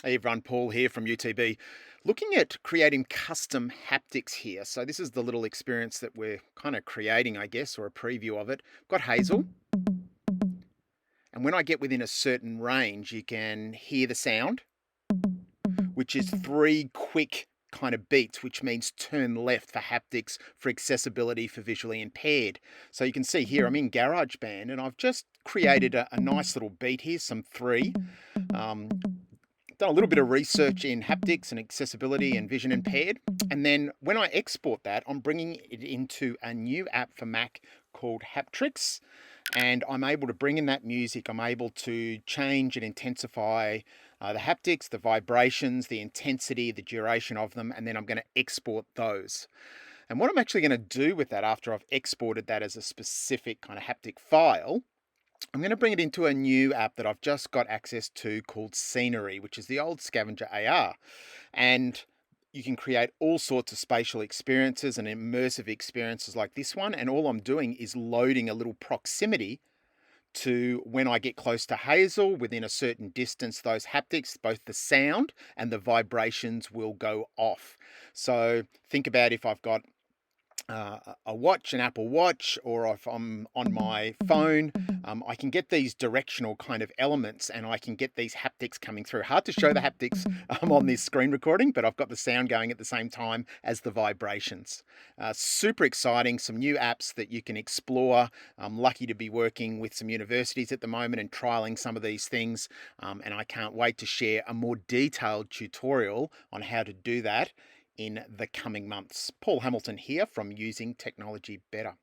Hey everyone, Paul here from UTB. Looking at creating custom haptics here. So this is the little experience that we're kind of creating, I guess, or a preview of it. Got Hazel, and when I get within a certain range, you can hear the sound, which is three quick kind of beats, which means turn left for haptics for accessibility for visually impaired. So you can see here I'm in GarageBand and I've just created a nice little beat here, some three. Um, Done a little bit of research in haptics and accessibility and vision impaired. And then when I export that, I'm bringing it into a new app for Mac called Haptrix. And I'm able to bring in that music. I'm able to change and intensify the haptics, the vibrations, the intensity, the duration of them. And then I'm going to export those. And what I'm actually going to do with that after I've exported that as a specific kind of haptic file, I'm going to bring it into a new app that I've just got access to called Scenery, which is the old Scavenger AR. And you can create all sorts of spatial experiences and immersive experiences like this one. And all I'm doing is loading a little proximity to when I get close to Hazel within a certain distance, those haptics, both the sound and the vibrations will go off. So think about if I've got a watch, an Apple Watch, or if I'm on my phone, I can get these directional kind of elements and I can get these haptics coming through. Hard to show the haptics on this screen recording, but I've got the sound going at the same time as the vibrations. Super exciting, some new apps that you can explore. I'm lucky to be working with some universities at the moment and trialing some of these things, and I can't wait to share a more detailed tutorial on how to do that in the coming months. Paul Hamilton here from Using Technology Better.